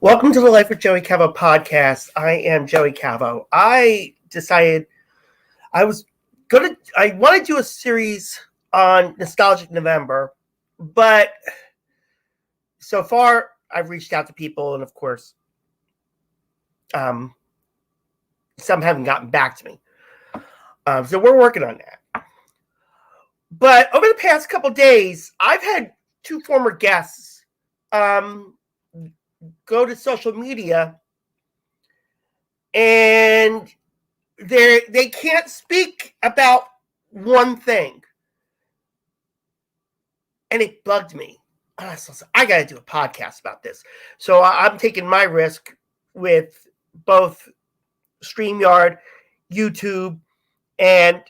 Welcome to the Life with Joey Cavo podcast. I am Joey Cavo. I decided I want to do a series on Nostalgic November, but so far I've reached out to people, and of course, some haven't gotten back to me. So we're working on that. But over the past couple days, I've had two former guests go to social media, and they can't speak about one thing, and it bugged me. I got to do a podcast about this. So I'm taking my risk with both StreamYard, YouTube, and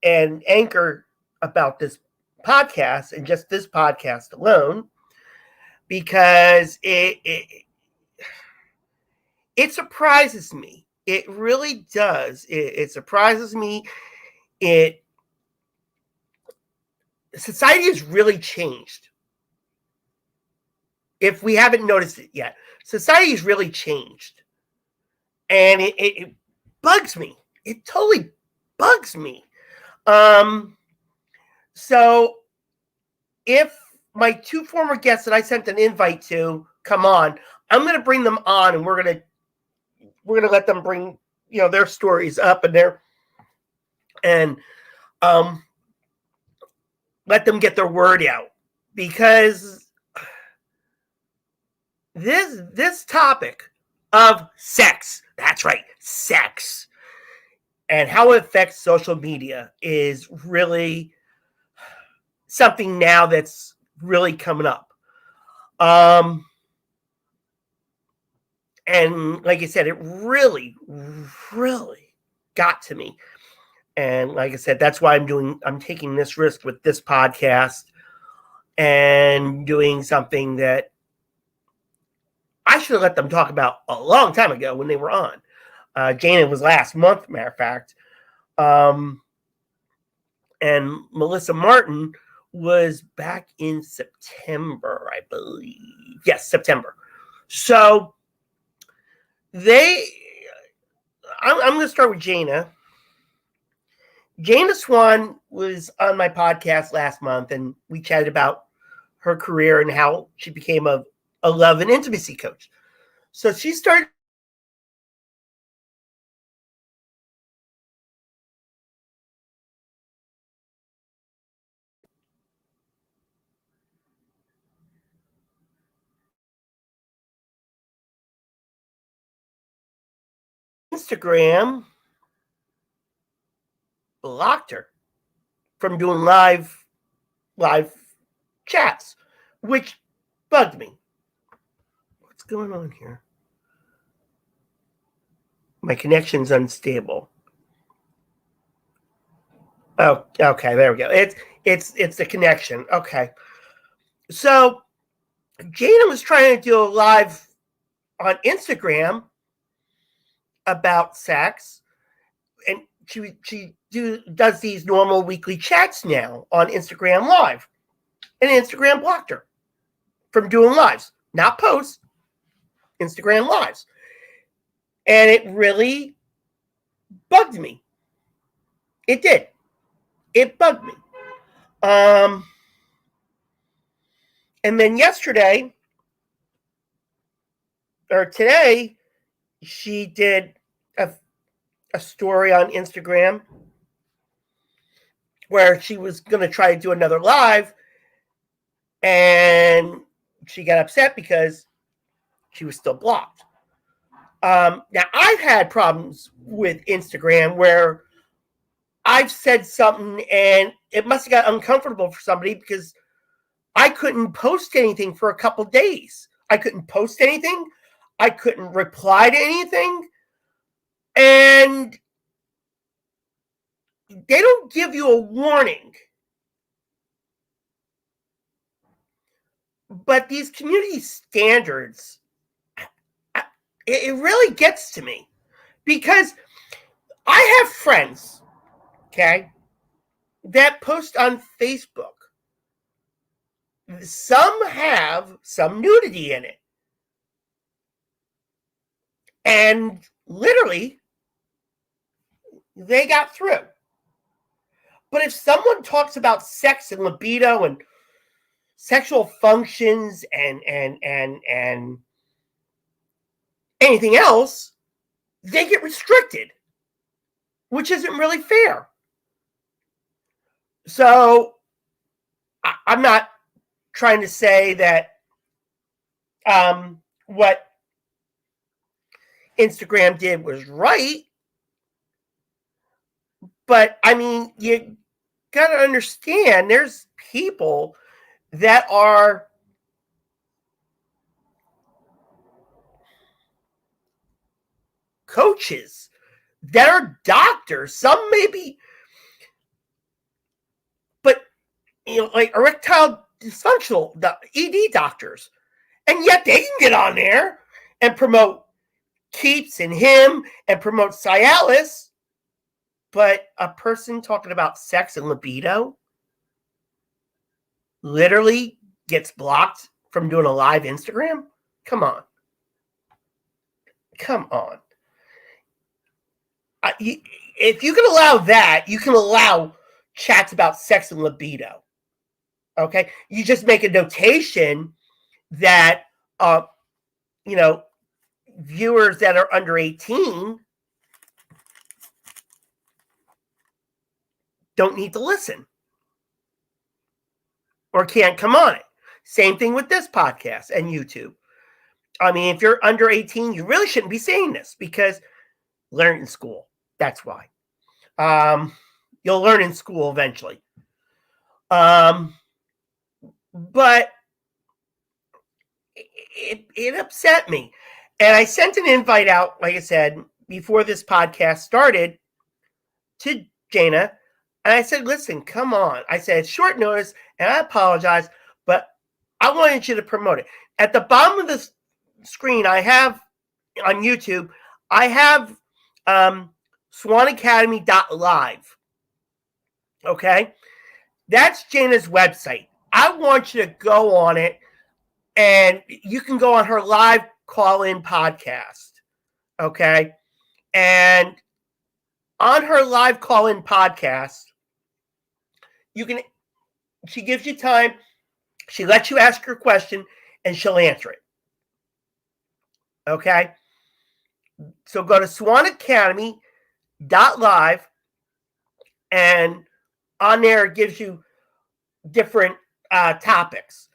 Anchor about this podcast, and just this podcast alone, because it surprises me. It really does. It surprises me. Society has really changed. If we haven't noticed it yet, society has really changed. And it bugs me. It totally bugs me. So if my two former guests that I sent an invite to come on, I'm going to bring them on, and we're going to let them bring, their stories up and let them get their word out, because this topic of sex, that's right, sex, and how it affects social media is really something now that's really coming up. And like I said, it really, really got to me. And like I said, that's why I'm taking this risk with this podcast and doing something that I should have let them talk about a long time ago when they were on. Jana was last month, matter of fact. And Melissa Martin was back in September, I believe. Yes, September. So I'm going to start with Jana. Jana Swan was on my podcast last month, and we chatted about her career and how she became a love and intimacy coach. So she started Instagram, blocked her from doing live chats, which bugged me. What's going on here? My connection's unstable. Oh, okay, there we go. It's the connection. Okay. So Jana was trying to do a live on Instagram about sex, and she does these normal weekly chats now on Instagram Live, and Instagram blocked her from doing lives, not posts, Instagram Lives, and it really bugged me. It did. It bugged me. And then today, she did a story on Instagram where she was going to try to do another live, and she got upset because she was still blocked. Now, I've had problems with Instagram where I've said something and it must have got uncomfortable for somebody because I couldn't post anything for a couple days. I couldn't post anything. I couldn't reply to anything. And they don't give you a warning. But these community standards, it really gets to me, because I have friends, okay, that post on Facebook. Some have some nudity in it. And literally, they got through. But if someone talks about sex and libido and sexual functions and anything else, they get restricted, which isn't really fair. So I'm not trying to say that what Instagram did was right, but I mean, you got to understand there's people that are coaches, that are doctors, some maybe, but like erectile dysfunctional ED doctors, and yet they can get on there and promote Keeps and him and promote Cialis, but a person talking about sex and libido literally gets blocked from doing a live Instagram? Come on. If you can allow that, you can allow chats about sex and libido. Okay? You just make a notation that, viewers that are under 18 don't need to listen or can't come on it. Same thing with this podcast and YouTube. I mean, if you're under 18, you really shouldn't be saying this because learn in school. That's why. You'll learn in school eventually. But it upset me. And I sent an invite out, like I said, before this podcast started to Jana. And I said, listen, come on. I said, it's short notice, and I apologize, but I wanted you to promote it. At the bottom of the screen, I have on YouTube, I have swanacademy.live. Okay? That's Jana's website. I want you to go on it, and you can go on her live call-in podcast. Okay? And on her live call-in podcast, she gives you time, she lets you ask her question, and she'll answer it. Okay? So go to swanacademy.live, and on there it gives you different topics.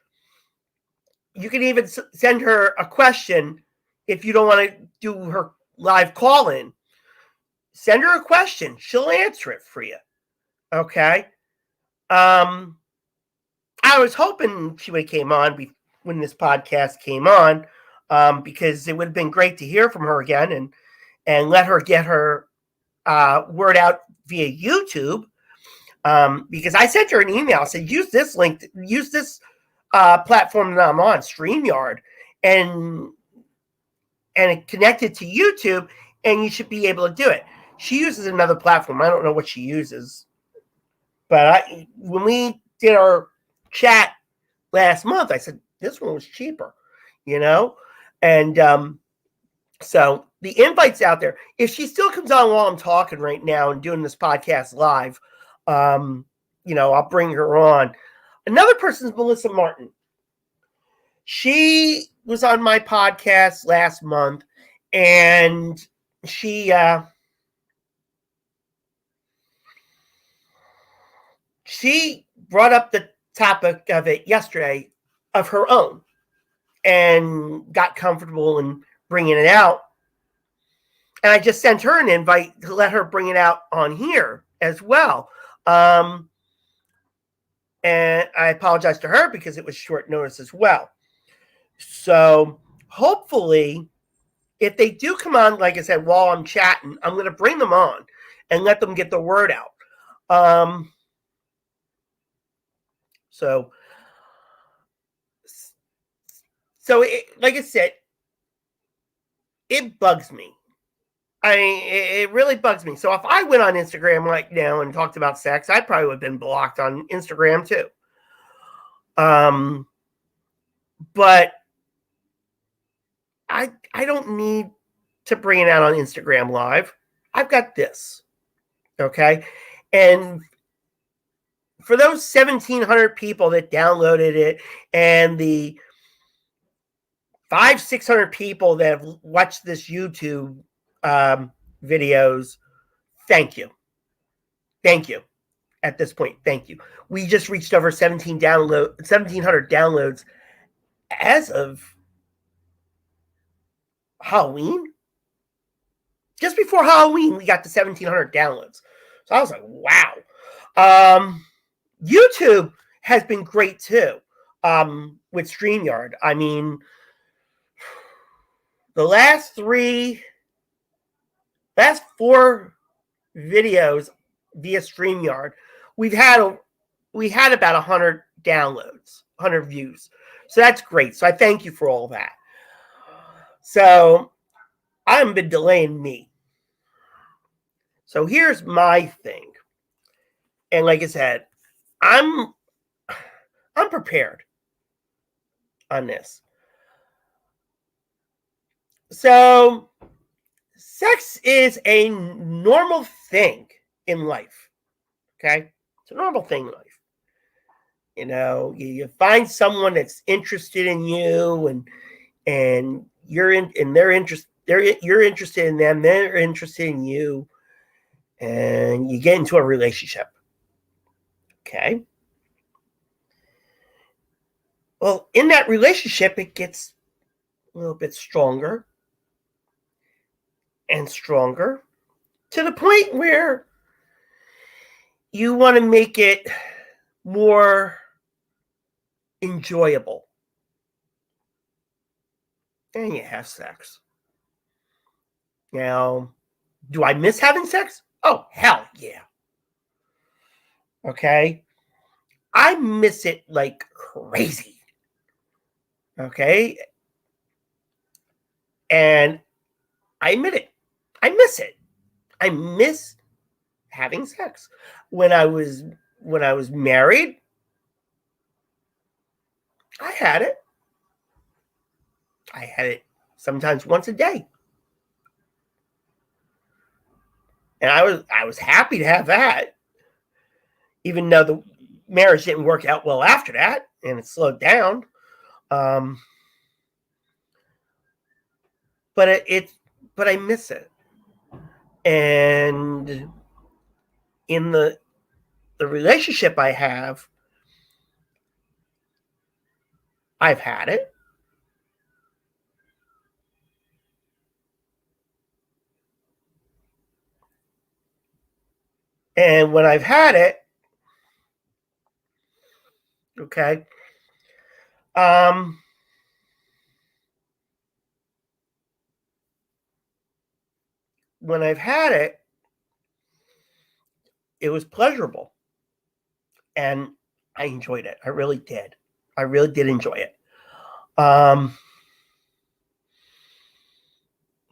You can even send her a question if you don't want to do her live call-in. Send her a question. She'll answer it for you. Okay? I was hoping she would have came on when this podcast came on, because it would have been great to hear from her again and let her get her word out via YouTube. Because I sent her an email. I said, use this link, use this platform that I'm on, StreamYard, and it connected to YouTube, and you should be able to do it. She uses another platform. I don't know what she uses. But when we did our chat last month, I said, this one was cheaper, And so the invite's out there. If she still comes on while I'm talking right now and doing this podcast live, I'll bring her on. Another person is Melissa Martin. She was on my podcast last month, and she brought up the topic of it yesterday of her own and got comfortable in bringing it out. And I just sent her an invite to let her bring it out on here as well. And I apologize to her because it was short notice as well. So hopefully, if they do come on, like I said, while I'm chatting, I'm going to bring them on and let them get the word out. So like I said, it bugs me. It really bugs me. So if I went on Instagram right now and talked about sex, I probably would have been blocked on Instagram too. But I don't need to bring it out on Instagram Live. I've got this. Okay. And for those 1,700 people that downloaded it and the 500-600 people that have watched this YouTube videos, thank you. Thank you. At this point, thank you. We just reached over 1,700 downloads as of Halloween. Just before Halloween, we got to 1,700 downloads. So I was like, wow. YouTube has been great too with StreamYard. I mean, the last four videos via StreamYard, we had about 100 downloads, 100 views. So that's great. So I thank you for all that. So I haven't been delaying me. So here's my thing. And like I said, I'm prepared on this. So sex is a normal thing in life. Okay? It's a normal thing in life. You know, you find someone that's interested in you and you're you're interested in them, they're interested in you, and you get into a relationship. Okay? Well, in that relationship, it gets a little bit stronger and stronger to the point where you want to make it more enjoyable. And you have sex. Now, do I miss having sex? Oh, hell yeah. Okay? I miss it like crazy. Okay? And I admit it. I miss it. I miss having sex. When I was married, I had it. I had it sometimes once a day. And I was happy to have that. Even though the marriage didn't work out well after that and it slowed down. But I miss it. And in the relationship I have, I've had it. And when I've had it, okay, when I've had it, it was pleasurable. And I enjoyed it. I really did. I really did enjoy it.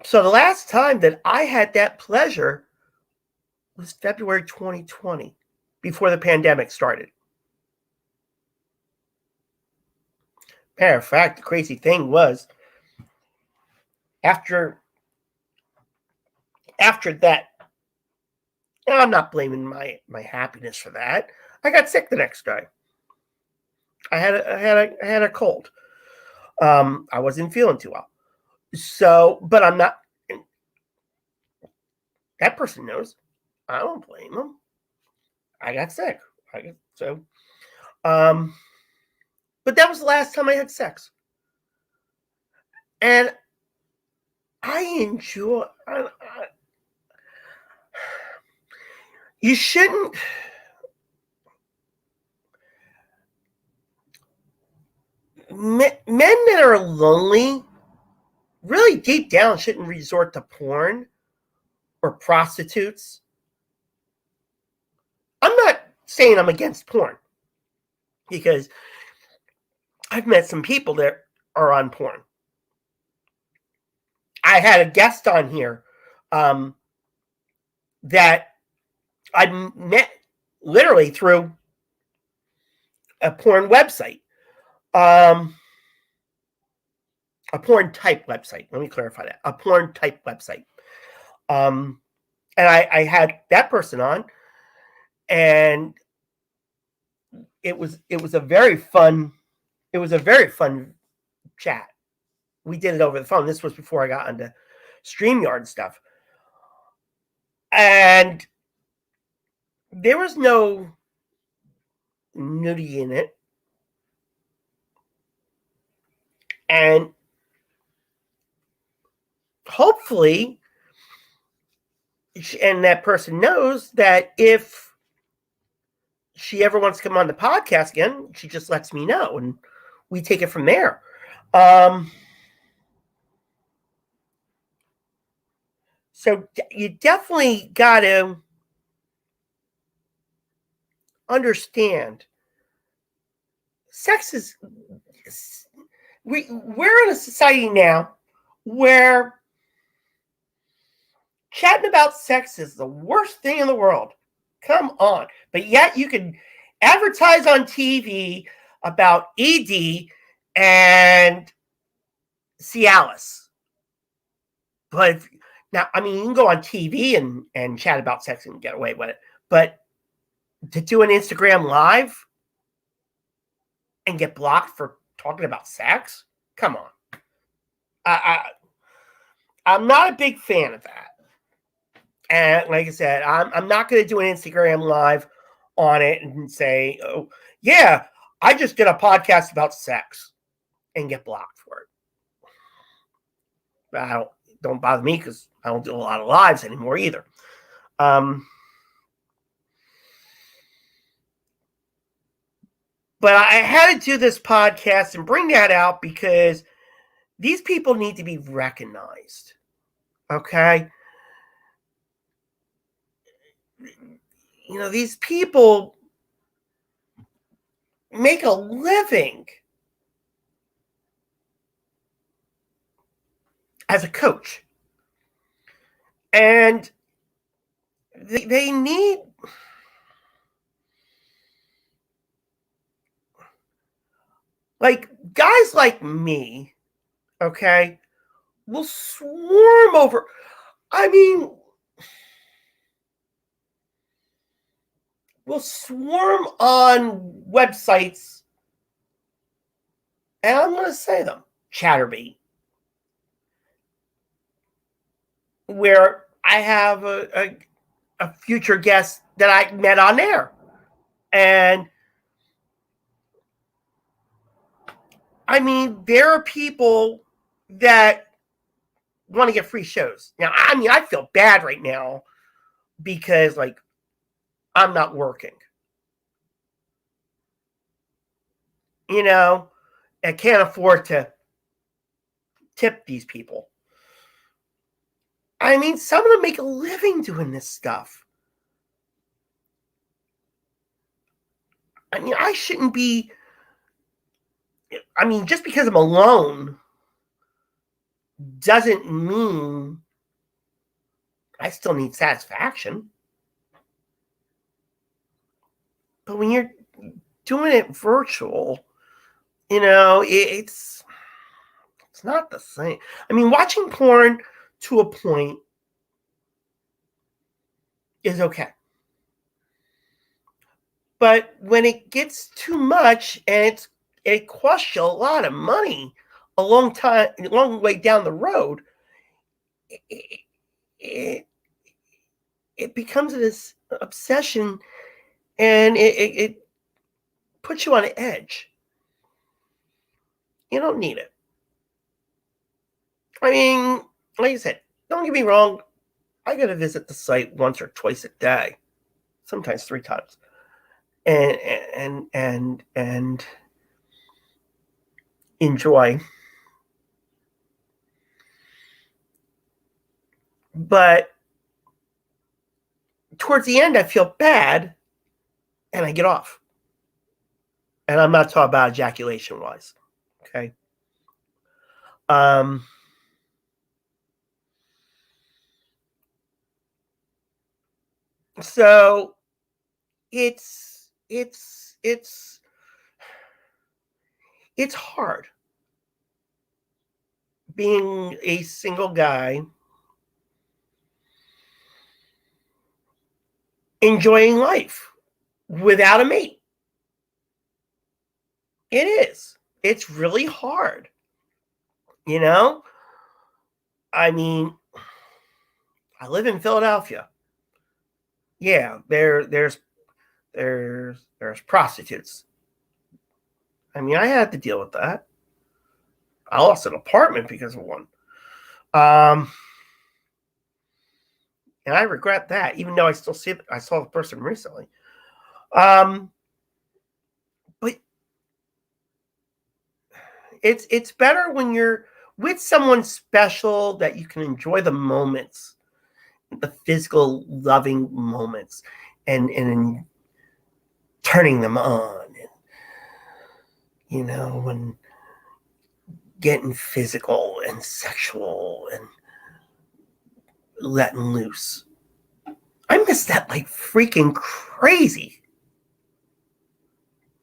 So the last time that I had that pleasure was February 2020, before the pandemic started. Matter of fact, the crazy thing was, after that, and I'm not blaming my happiness for that. I got sick the next day. I had a cold. I wasn't feeling too well. So, but I'm not. That person knows. I don't blame them. I got sick. But that was the last time I had sex, and I enjoy. You shouldn't. Men that are lonely, really deep down, shouldn't resort to porn or prostitutes. I'm not saying I'm against porn, because I've met some people that are on porn. I had a guest on here that I met literally through a porn website. A porn type website. Let me clarify that. A porn type website. And I had that person on, and it was a very fun chat. We did it over the phone. This was before I got into StreamYard and stuff. And there was no nudity in it. And hopefully, and that person knows that if she ever wants to come on the podcast again, she just lets me know, and we take it from there. So you definitely got to understand sex is, we're in a society now where chatting about sex is the worst thing in the world. Come on. But yet you can advertise on TV about ED and Cialis. But now, I mean, you can go on TV and chat about sex and get away with it. But to do an Instagram live and get blocked for talking about sex? Come on. I'm not a big fan of that. And like I said, I'm not going to do an Instagram live on it and say, oh, yeah, I just did a podcast about sex and get blocked for it. Don't bother me because I don't do a lot of lives anymore either. But I had to do this podcast and bring that out because these people need to be recognized. Okay? You know, these people make a living as a coach. And they need, like, guys like me, okay, will swarm over. I mean, will swarm on websites, and I'm going to say them, Chatterbait, where I have a future guest that I met on there. And I mean, there are people that want to get free shows. Now, I mean, I feel bad right now because, like, I'm not working. You know, I can't afford to tip these people. I mean, some of them make a living doing this stuff. I mean, I shouldn't be. I mean, just because I'm alone doesn't mean I still need satisfaction. But when you're doing it virtual, you know, it's not the same. I mean, watching porn to a point is okay. But when it gets too much and it costs you a lot of money a long way down the road, it becomes this obsession, and it puts you on an edge. You don't need it. I mean, like I said, don't get me wrong. I got to visit the site once or twice a day, sometimes 3 times, and enjoy. But towards the end, I feel bad, and I get off. And I'm not talking about ejaculation wise. Okay. So it's hard. being a single guy, enjoying life without a mate. It is. It's really hard. You know? I mean, I live in Philadelphia. Yeah, there's prostitutes. I mean, I had to deal with that. I lost an apartment because of one. And I regret that, even though I still see it. I saw the person recently. But it's better when you're with someone special that you can enjoy the moments, the physical loving moments, and turning them on, and when getting physical and sexual and letting loose. I miss that like freaking crazy.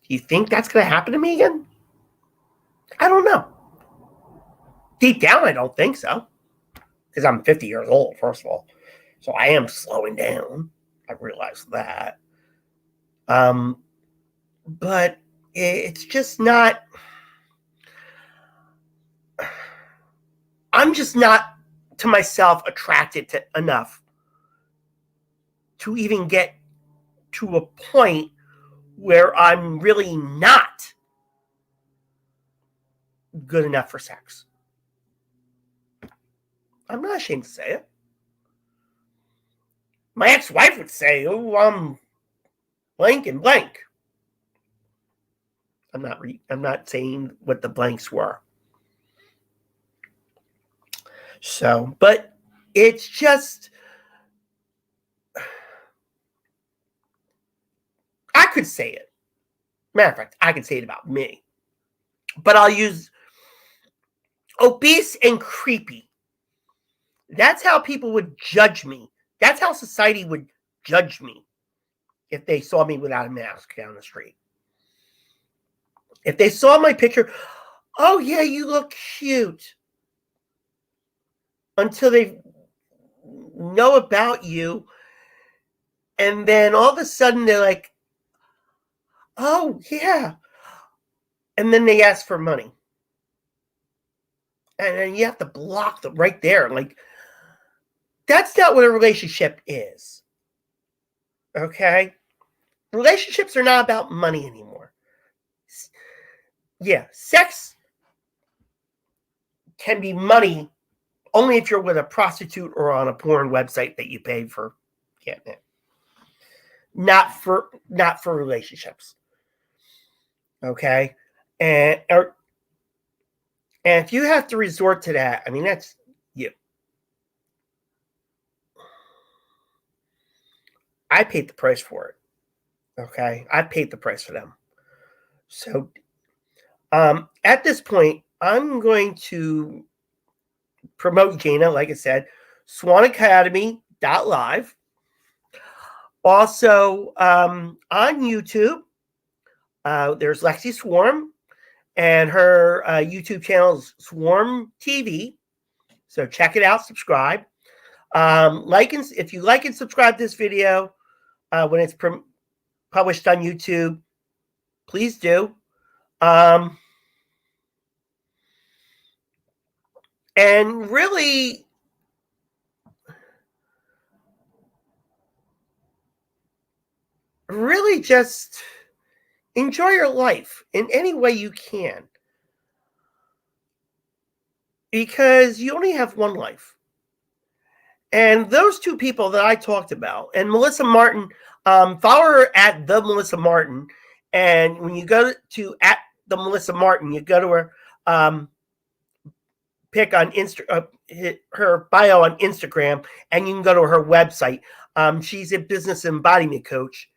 Do you think that's going to happen to me again? I don't know. Deep down, I don't think so. Because I'm 50 years old, first of all. So I am slowing down. I realize that. But it's just not... I'm just not, to myself, attracted to enough to even get to a point where I'm really not good enough for sex. I'm not ashamed to say it. My ex-wife would say, "Oh, I'm blank and blank." I'm not saying what the blanks were. So, but it's just, I could say it. Matter of fact, I could say it about me. But I'll use obese and creepy. That's how people would judge me. That's how society would judge me if they saw me without a mask down the street. If they saw my picture, "Oh yeah, you look cute." Until they know about you, and then all of a sudden they're like, "Oh yeah," and then they ask for money, and then you have to block them right there. Like, that's not what a relationship is. Okay, relationships are not about money anymore. Yeah, sex can be money only if you're with a prostitute or on a porn website that you pay for getting it. Not for relationships. Okay? And if you have to resort to that, I mean, that's you. I paid the price for it. Okay? I paid the price for them. So at this point, I'm going to promote Jana, like I said, swanacademy.live. Also, on YouTube, there's Lexi Swarm, and her YouTube channel is Swarm TV. So check it out, subscribe. If you like and subscribe this video when it's published on YouTube, please do. And really, just enjoy your life in any way you can. Because you only have one life. And those two people that I talked about, and Melissa Martin, follow her at the Melissa Martin. And when you go to at the Melissa Martin, you go to her pick on her bio on Instagram, and you can go to her website. She's a business embodiment coach,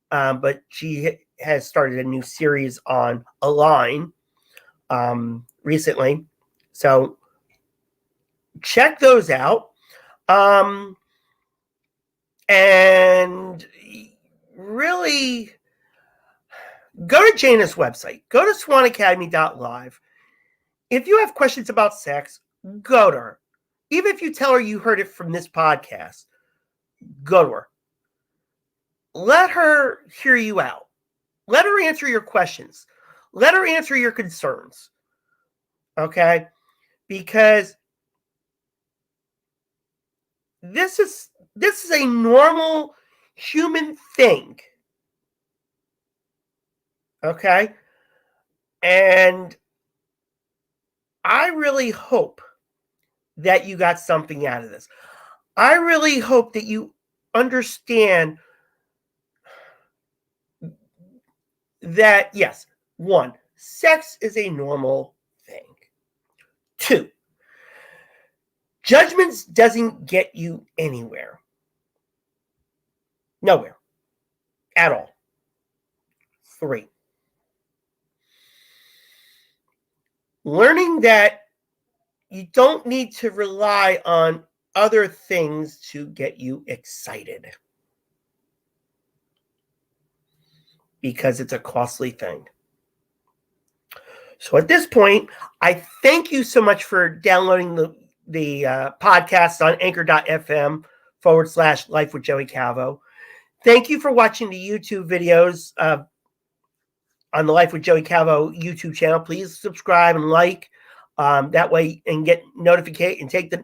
but she has started a new series on Align recently. So check those out. And really go to Jana's website. Go to swanacademy.live. If you have questions about sex, go to her. Even if you tell her you heard it from this podcast, go to her. Let her hear you out. Let her answer your questions. Let her answer your concerns. Okay? Because this is a normal human thing. Okay? And I really hope that you got something out of this. I really hope that you understand that, yes, one, sex is a normal thing. Two, judgments doesn't get you anywhere. Nowhere. At all. Three, learning that you don't need to rely on other things to get you excited. Because it's a costly thing. So at this point, I thank you so much for downloading the podcast on anchor.fm/Life with Joey Calvo. Thank you for watching the YouTube videos on the Life with Joey Calvo YouTube channel. Please subscribe and like that way, and get notification and take the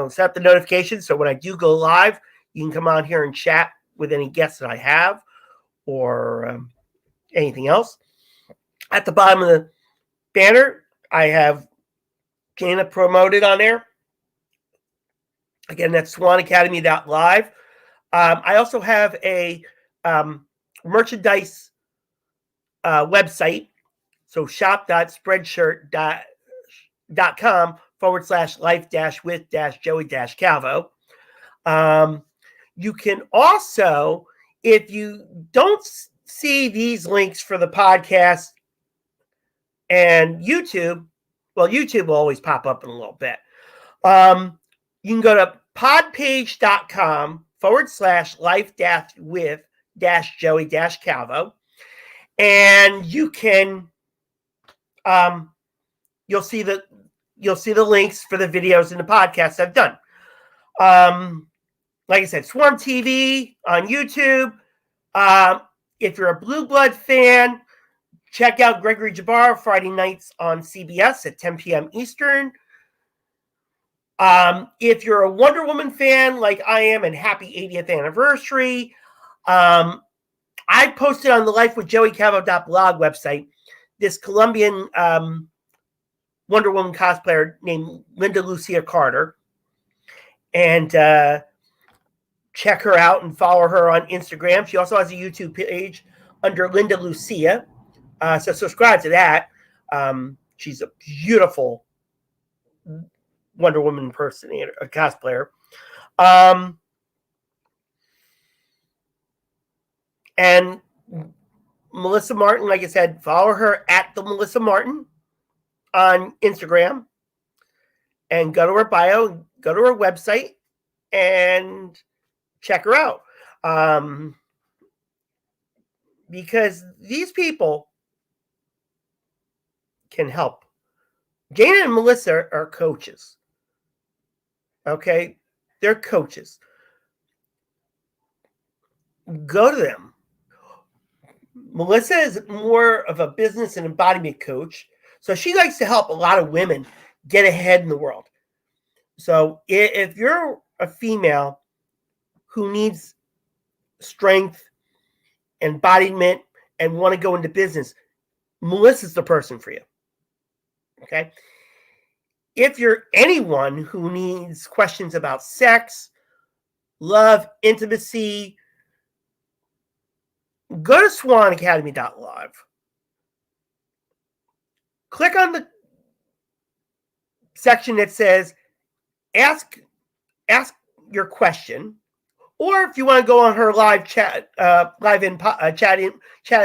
set up the notifications so when I do go live, you can come on here and chat with any guests that I have or anything else. At the bottom of the banner, I have Jana promoted on there. Again, that's swanacademy.live. I also have a merchandise website. So shop.spreadshirt.com/life-with-joey-calvo. You can also, if you don't see these links for the podcast and YouTube, well, YouTube will always pop up in a little bit. You can go to podpage.com/life-with-joey-calvo, and you can you'll see the links for the videos and the podcasts I've done. Like I said, Swarm TV on YouTube. If you're a Blue Blood fan, check out Gregory Jabbar Friday nights on CBS at 10 p.m. Eastern. If you're a Wonder Woman fan like I am, and happy 80th anniversary, I posted on the lifewithjoeycalvo.blog website this Colombian Wonder Woman cosplayer named Linda Lucia Carter. And check her out and follow her on Instagram. She also has a YouTube page under Linda Lucia. So subscribe to that. She's a beautiful Wonder Woman impersonator, a cosplayer. And Melissa Martin, like I said, follow her at the Melissa Martin on Instagram, and go to her bio, go to her website, and check her out. Because these people can help. Jana and Melissa are coaches. Okay? They're coaches. Go to them. Melissa is more of a business and embodiment coach. So she likes to help a lot of women get ahead in the world. So if you're a female who needs strength, embodiment, and want to go into business, Melissa's the person for you. Okay? If you're anyone who needs questions about sex, love, intimacy, go to swanacademy.live. Click on the section that says ask your question, or if you want to go on her live chat, chat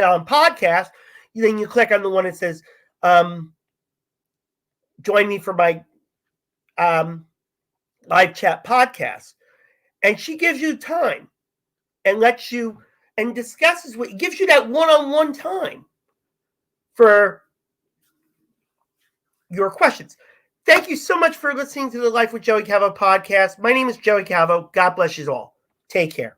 on podcast, then you click on the one that says join me for my live chat podcast, and she gives you time and lets you and discusses what gives you that one-on-one time for your questions. Thank you so much for listening to the Life with Joey Calvo podcast. My name is Joey Calvo. God bless you all. Take care.